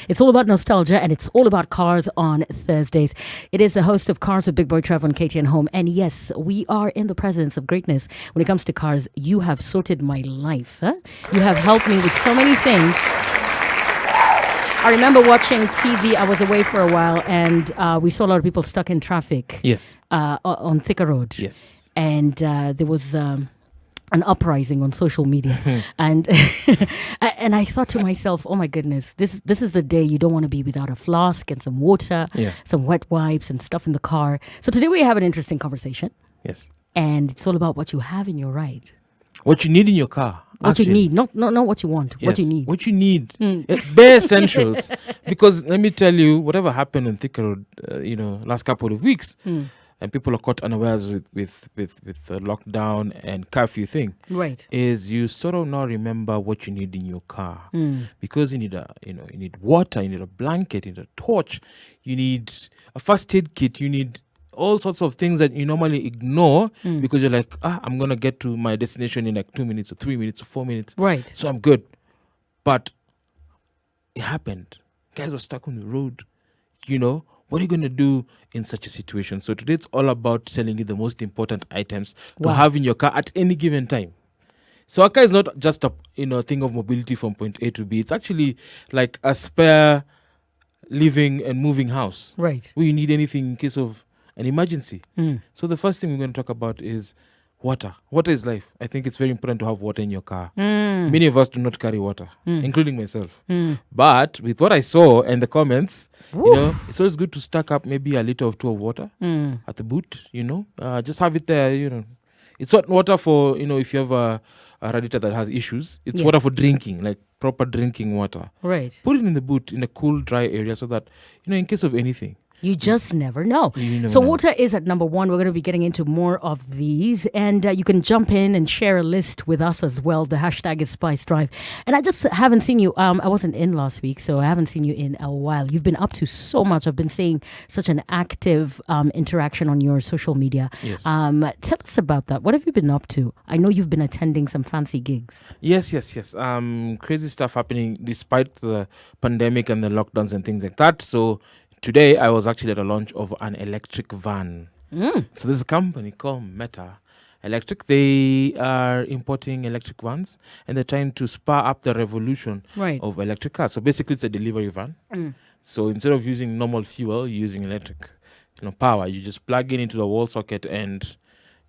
It's all about nostalgia and it's all about cars on Thursdays. It is the host of Cars with Big Boy Trev on KTN Home. And yes, we are in the presence of greatness. When it comes to cars, you have sorted my life. Huh? You have helped me with so many things. I remember watching TV. I was away for a while and we saw a lot of people stuck in traffic. Yes. On Thika Road. Yes. And there was an uprising on social media. and and I thought to myself, oh my goodness, this is the day you don't want to be without a flask and some water, some wet wipes and stuff in the car. So today we have an interesting conversation. Yes. And it's all about what you have in your ride. What you need in your car. What actually. you need, not what you want. Yes. What you need. What you need. Bare essentials. Because let me tell you, whatever happened on Thika Road, last couple of weeks, and people are caught unawares with the lockdown and curfew thing. Right. Is you sort of now remember what you need in your car. Because you need you need water, you need a blanket, you need a torch, you need a first aid kit, you need all sorts of things that you normally ignore because you're like, I'm going to get to my destination in like 2 minutes or 3 minutes or 4 minutes. Right. So I'm good. But it happened. Guys were stuck on the road. What are you going to do in such a situation? So today it's all about telling you the most important items to have in your car at any given time. So a car is not just a thing of mobility from point A to B. It's actually like a spare living and moving house. Right. Where you need anything in case of an emergency. So the first thing we're going to talk about is water. Water is life. I think it's very important to have water in your car. Many of us do not carry water, including myself. But with what I saw and the comments, it's always good to stack up maybe a liter or two of water at the boot, just have it there, It's not water for, if you have a radiator that has issues. It's water for drinking, like proper drinking water. Right. Put it in the boot in a cool, dry area so that, in case of anything. You just never know. So water is at number one. We're going to be getting into more of these. And you can jump in and share a list with us as well. The hashtag is Spice Drive. And I just haven't seen you. I wasn't in last week, so I haven't seen you in a while. You've been up to so much. I've been seeing such an active interaction on your social media. Yes. Tell us about that. What have you been up to? I know you've been attending some fancy gigs. Yes. Crazy stuff happening despite the pandemic and the lockdowns and things like that. So today, I was actually at a launch of an electric van. So there's a company called Meta Electric. They are importing electric vans, and they're trying to spur up the revolution of electric cars. So basically, it's a delivery van. So instead of using normal fuel, you're using electric power. You just plug in into the wall socket and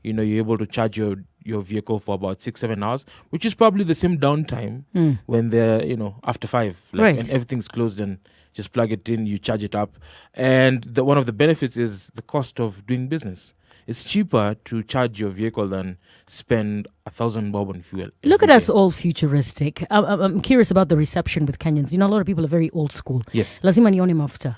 you're able to charge your vehicle for about 6-7 hours, which is probably the same downtime when they're, after 5. And everything's closed and just plug it in, you charge it up. And one of the benefits is the cost of doing business. It's cheaper to charge your vehicle than spend 1,000 bob on fuel. Look at us all futuristic. I'm curious about the reception with Kenyans. A lot of people are very old school. Yes. Lazima nione mafuta.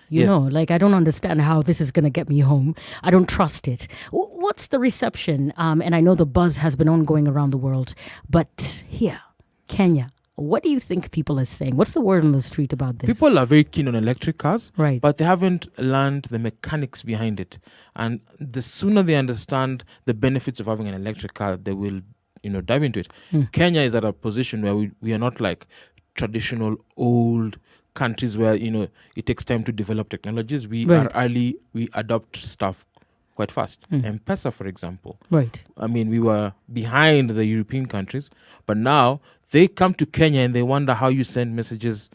I don't understand how this is going to get me home. I don't trust it. What's the reception? And I know the buzz has been ongoing around the world. But here, Kenya, what do you think people are saying? What's the word on the street about this? People are very keen on electric cars, right? But they haven't learned the mechanics behind it. And the sooner they understand the benefits of having an electric car, they will, dive into it. Kenya is at a position where we are not like traditional old countries where, it takes time to develop technologies. We are early, we adopt stuff quite fast. M-Pesa, for example. Right. I mean, we were behind the European countries, but now they come to Kenya and they wonder how you send messages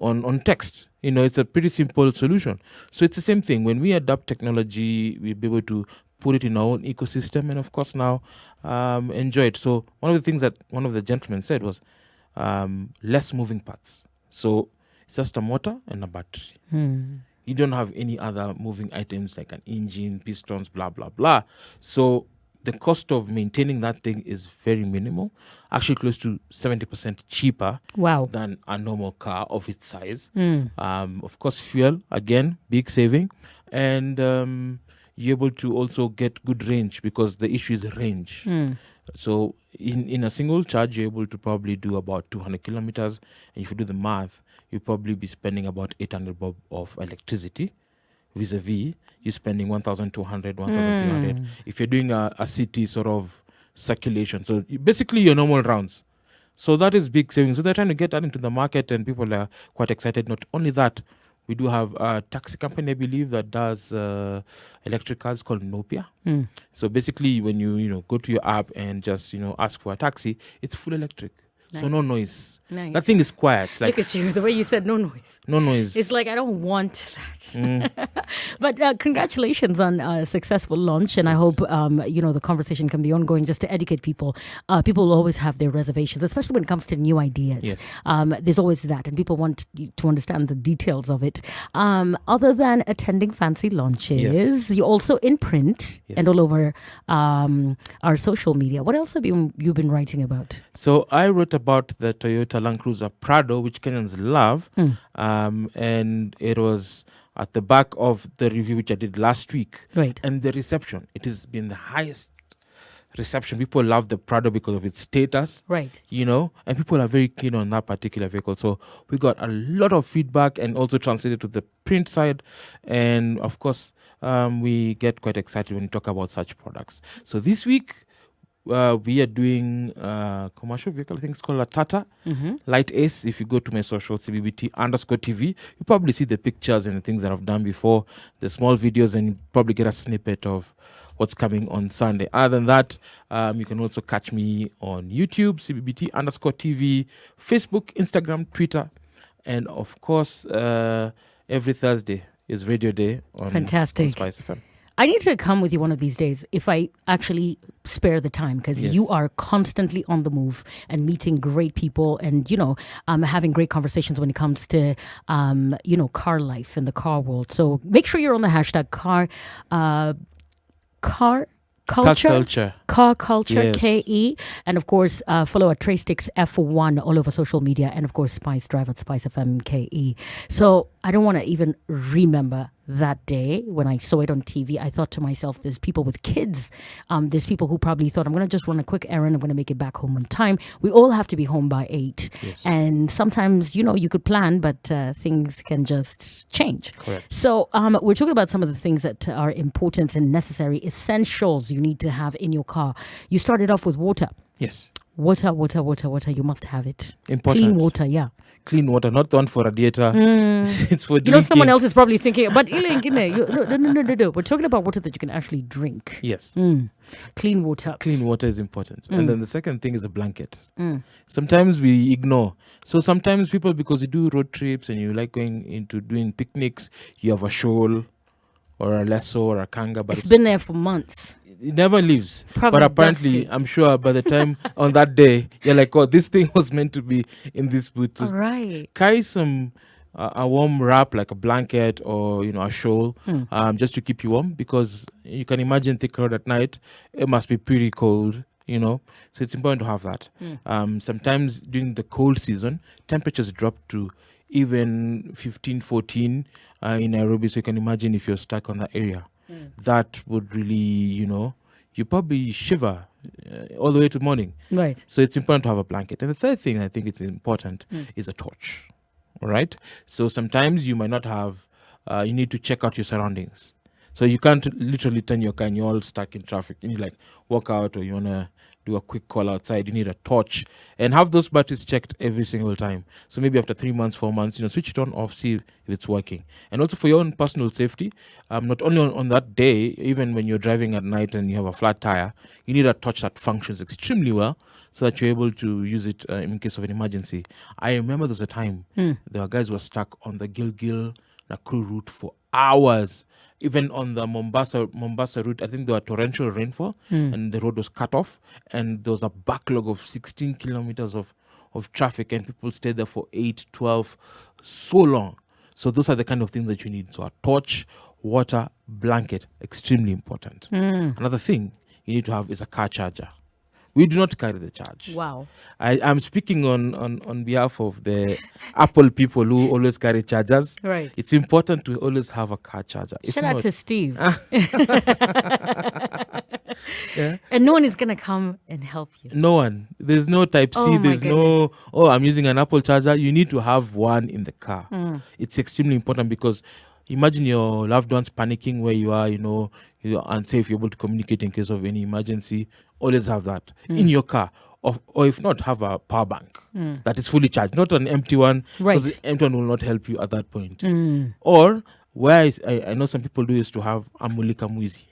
on text. It's a pretty simple solution. So it's the same thing. When we adopt technology, we'll be able to put it in our own ecosystem and, of course, now enjoy it. So one of the things that one of the gentlemen said was less moving parts. So it's just a motor and a battery. You don't have any other moving items like an engine, pistons, blah, blah, blah. So the cost of maintaining that thing is very minimal, actually close to 70% cheaper than a normal car of its size. Of course, fuel, again, big saving. And you're able to also get good range because the issue is range. So in a single charge, you're able to probably do about 200 kilometers. And if you do the math, you'll probably be spending about 800 bob of electricity. Vis-a-vis, you're spending 1,200, 1,300. If you're doing a city sort of circulation, so basically your normal rounds. So that is big savings. So they're trying to get that into the market, and people are quite excited. Not only that, we do have a taxi company, I believe, that does electric cars called Nopia. So basically, when you go to your app and just ask for a taxi, it's full electric. So no noise. Nice. That thing is quiet. Like, Look at you, the way you said no noise. No noise. It's like, I don't want that. But congratulations on a successful launch. And I hope, the conversation can be ongoing just to educate people. People will always have their reservations, especially when it comes to new ideas. Yes. There's always that. And people want to understand the details of it. Other than attending fancy launches, you're also in print and all over our social media. What else have you been writing about? So I wrote about the Toyota Land Cruiser Prado, which Kenyans love. And it was at the back of the review which I did last week. Right. And the reception, it has been the highest reception. People love the Prado because of its status. Right. And people are very keen on that particular vehicle. So we got a lot of feedback and also translated to the print side. And of course, we get quite excited when we talk about such products. So this week, we are doing a commercial vehicle. I think it's called a Tata Light Ace. If you go to my social, CBBT_TV, you probably see the pictures and the things that I've done before, the small videos, and you probably get a snippet of what's coming on Sunday. Other than that, you can also catch me on YouTube, CBBT_TV, Facebook, Instagram, Twitter, and of course, every Thursday is Radio Day on Spice FM. I need to come with you one of these days if I actually spare the time, because you are constantly on the move and meeting great people and, having great conversations when it comes to, car life and the car world. So make sure you're on the hashtag car culture, yes. KE, and of course follow at Traystix F1 all over social media, and of course Spice Drive at Spice FM KE. So I don't want to even remember that day when I saw it on TV. I thought to myself, there's people with kids. There's people who probably thought, I'm going to just run a quick errand. I'm going to make it back home on time. We all have to be home by 8. Yes. And sometimes, you could plan, but things can just change. Correct. So we're talking about some of the things that are important and necessary, essentials you need to have in your car. You started off with water. Yes. Water. You must have it. Important. Clean water, yeah. Clean water, not the one for radiator. It's for drinking. Someone else is probably thinking, but no. We're talking about water that you can actually drink. Yes. Clean water. Clean water is important. And then the second thing is a blanket. Sometimes we ignore. So sometimes people, because you do road trips and you like going into doing picnics, you have a shawl or a lasso or a kanga. But it's been there for months. It never leaves. Probably but apparently, dusty. I'm sure by the time on that day, you're like, oh, this thing was meant to be in this boot. So all right. carry some a warm wrap, like a blanket or a shawl, just to keep you warm, because you can imagine thick road at night. It must be pretty cold, So it's important to have that. Sometimes during the cold season, temperatures drop to even 15, 14 in Nairobi. So you can imagine if you're stuck on that area. That would really, you probably shiver all the way to morning. Right. So it's important to have a blanket. And the third thing I think it's important is a torch. All right. So sometimes you might not have, you need to check out your surroundings. So you can't literally turn your car and you're all stuck in traffic. You need like walk out, or you want to do a quick call outside. You need a torch and have those batteries checked every single time. So maybe after 3 months, 4 months, switch it on, off, see if it's working. And also for your own personal safety, not only on that day, even when you're driving at night and you have a flat tire, you need a torch that functions extremely well so that you're able to use it in case of an emergency. I remember there was a time there were guys who were stuck on the Gilgil Nakuru route for hours. Even on the Mombasa route, I think there were torrential rainfall and the road was cut off, and there was a backlog of 16 kilometers of traffic, and people stayed there for 8, 12, so long. So those are the kind of things that you need. So a torch, water, blanket, extremely important. Another thing you need to have is a car charger. We do not carry the charge. Wow. I'm speaking on behalf of the Apple people who always carry chargers. Right. It's important to always have a car charger. Shout out to Steve. Yeah. And no one is going to come and help you. No one. There's no type C. Oh, There's no, I'm using an Apple charger. You need to have one in the car. It's extremely important, because imagine your loved ones panicking where you are, you're unsafe, you're able to communicate in case of any emergency. Always have that in your car. or if not, have a power bank that is fully charged, not an empty one, Right. because the empty one will not help you at that point. Or I know some people do is to have a mulika mwizi,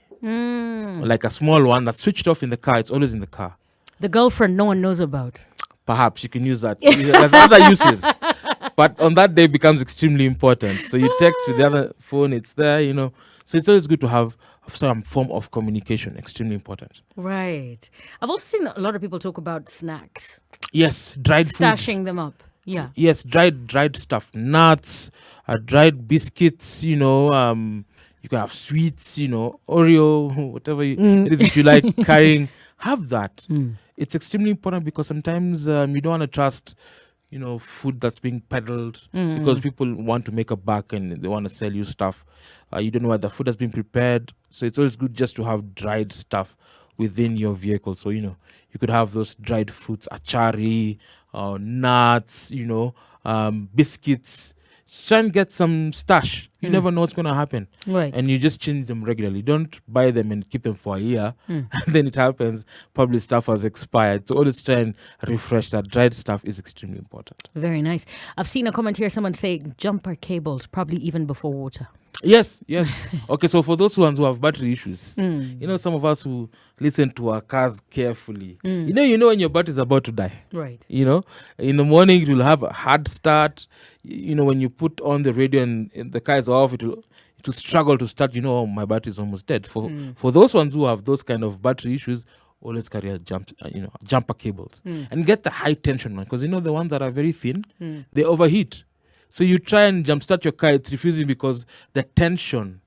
like a small one that's switched off in the car. It's always in the car. The girlfriend no one knows about. Perhaps you can use that. There's other uses, but on that day it becomes extremely important. So you text with the other phone, it's there, So it's always good to have some form of communication. Extremely important. Right. I've also seen a lot of people talk about snacks. Yes, dried food. Stashing them up. Yeah. Yes, dried stuff, nuts, dried biscuits. You can have sweets. Oreo, whatever it is that you like carrying. Have that. It's extremely important because sometimes you don't want to trust, food that's being peddled because people want to make a buck and they want to sell you stuff. You don't know whether the food has been prepared. So it's always good just to have dried stuff within your vehicle. So, you could have those dried fruits, achari, nuts, biscuits. Just try and get some stash. You never know what's going to happen. Right. And you just change them regularly. Don't buy them and keep them for a year. And then it happens, probably stuff has expired. So always try and refresh that. Dried stuff is extremely important. Very nice. I've seen a comment here, someone say jumper cables, probably even before water. Yes. Okay, so for those ones who have battery issues, some of us who listen to our cars carefully, you know when your battery is about to die. Right. In the morning it will have a hard start. When you put on the radio and the car is off, it will struggle to start. My battery is almost dead. For those ones who have those kind of battery issues, always carry a jumper cables and get the high tension one, because the ones that are very thin, they overheat. So you try and jumpstart your car, it's refusing because the tension,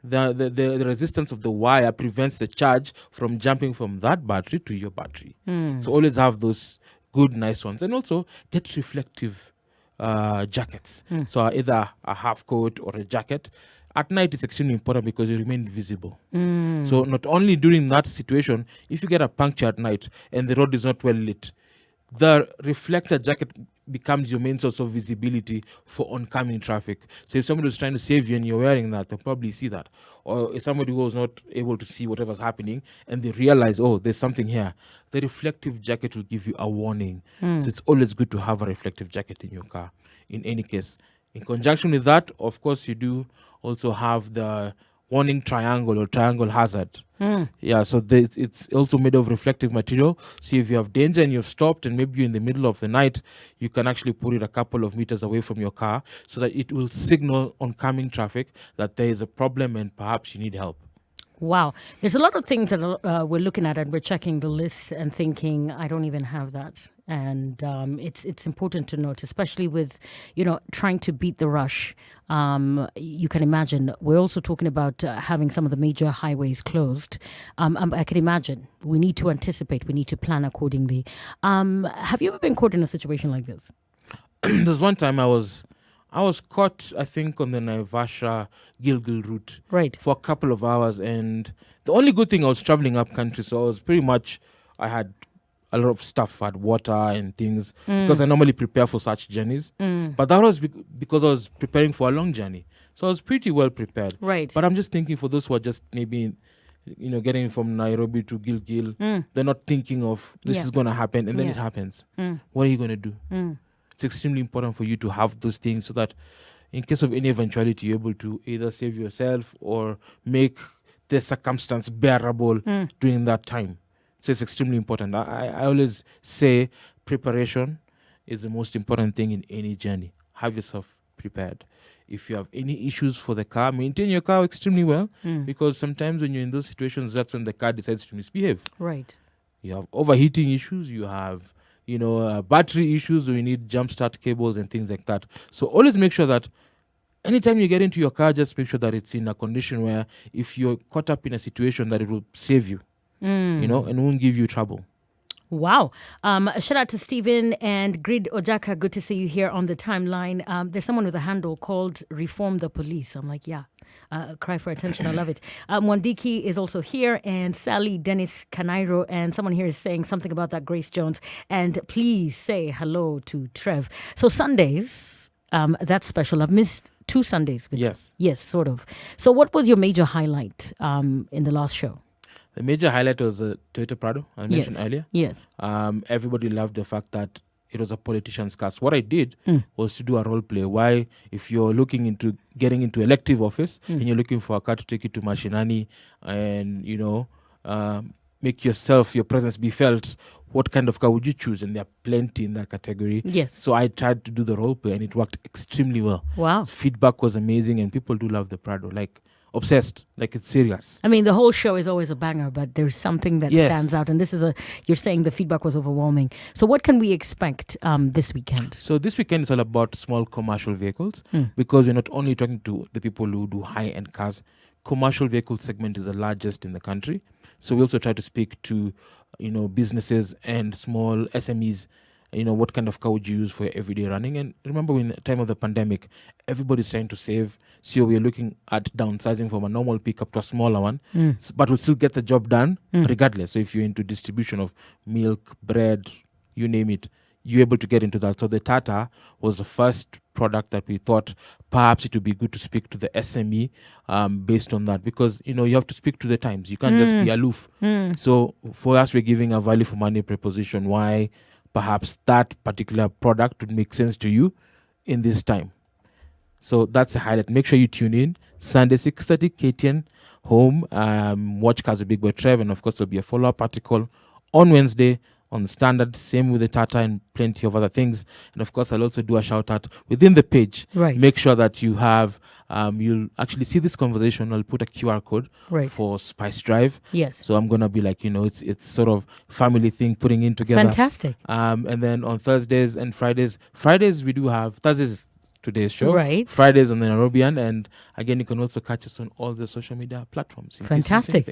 the resistance of the wire prevents the charge from jumping from that battery to your battery. So always have those good, nice ones. And also get reflective jackets. So either a half coat or a jacket. At night, it's extremely important because you remain visible. So not only during that situation, if you get a puncture at night and the road is not well lit, the reflector jacket becomes your main source of visibility for oncoming traffic. So if somebody is trying to save you and you're wearing that, they'll probably see that. Or if somebody who was not able to see whatever's happening and they realize, oh, there's something here, the reflective jacket will give you a warning. So it's always good to have a reflective jacket in your car, in any case. In conjunction with that, of course, you do also have the warning triangle or triangle hazard. Yeah, so it's also made of reflective material. So if you have danger and you've stopped and maybe you're in the middle of the night, you can actually put it a couple of meters away from your car so that it will signal oncoming traffic that there is a problem and perhaps you need help. Wow. There's a lot of things that we're looking at and we're checking the list and thinking, I don't even have that. And it's important to note, especially with, trying to beat the rush. You can imagine we're also talking about having some of the major highways closed. I can imagine we need to anticipate, we need to plan accordingly. Have you ever been caught in a situation like this? There's one time I was caught, I think, on the Naivasha-Gilgil route for a couple of hours. And the only good thing, I was traveling up country, so I was I had a lot of stuff, I had water and things, because I normally prepare for such journeys. But that was because I was preparing for a long journey. So I was pretty well prepared. Right. But I'm just thinking for those who are just maybe, getting from Nairobi to Gilgil, they're not thinking of this is going to happen, and then it happens. What are you going to do? It's extremely important for you to have those things so that in case of any eventuality, you're able to either save yourself or make the circumstance bearable during that time. So it's extremely important. I always say preparation is the most important thing in any journey. Have yourself prepared. If you have any issues for the car, maintain your car extremely well, because sometimes when you're in those situations, that's when the car decides to misbehave. Right. You have overheating issues, you have battery issues, where you need jump start cables and things like that. So always make sure that anytime you get into your car, just make sure that it's in a condition where if you're caught up in a situation, that it will save you, and won't give you trouble. Wow. Shout out to Stephen and Grid Ojaka. Good to see you here on the timeline. There's someone with a handle called Reform the Police. I'm like, yeah. Cry for attention. I love it. Mwandiki is also here, and Sally Dennis Canairo, and someone here is saying something about that Grace Jones. And please say hello to Trev. So Sundays, that's special. I've missed 2 Sundays with you. Yes, sort of. So what was your major highlight in the last show? The major highlight was the Toyota Prado I mentioned earlier. Yes. Everybody loved the fact that it was a politician's car. So what I did was to do a role play. Why, if you're looking into getting into elective office and you're looking for a car to take you to Mashinani and, make your presence be felt, what kind of car would you choose? And there are plenty in that category. Yes. So I tried to do the role play and it worked extremely well. Wow. Feedback was amazing and people do love the Prado. Like, obsessed, like it's serious. I mean, the whole show is always a banger, but there's something that stands out. And you're saying the feedback was overwhelming. So what can we expect this weekend? So this weekend is all about small commercial vehicles because we're not only talking to the people who do high-end cars. Commercial vehicle segment is the largest in the country. So we also try to speak to, businesses and small SMEs. What kind of car would you use for your everyday running? And remember, in the time of the pandemic, everybody's trying to save. So we're looking at downsizing from a normal pickup to a smaller one, but we'll still get the job done regardless. So if you're into distribution of milk, bread, you name it, you're able to get into that. So the Tata was the first product that we thought perhaps it would be good to speak to the SME based on that, because you have to speak to the times. You can't just be aloof. So for us, we're giving a value for money proposition why perhaps that particular product would make sense to you in this time. So that's a highlight. Make sure you tune in Sunday 6:30 KTN Home. Watch Cars with Big Boy Trev, and of course there'll be a follow-up article on Wednesday on the Standard. Same with the Tata and plenty of other things. And of course I'll also do a shout out within the page. Right. Make sure that you have you'll actually see this conversation. I'll put a QR code for Spice Drive. Yes. So I'm gonna be like, it's sort of family thing putting in together. Fantastic. And then on Thursdays and Fridays we do have Thursdays today's show. Right. Fridays on the Nairobian, and again you can also catch us on all the social media platforms. Fantastic.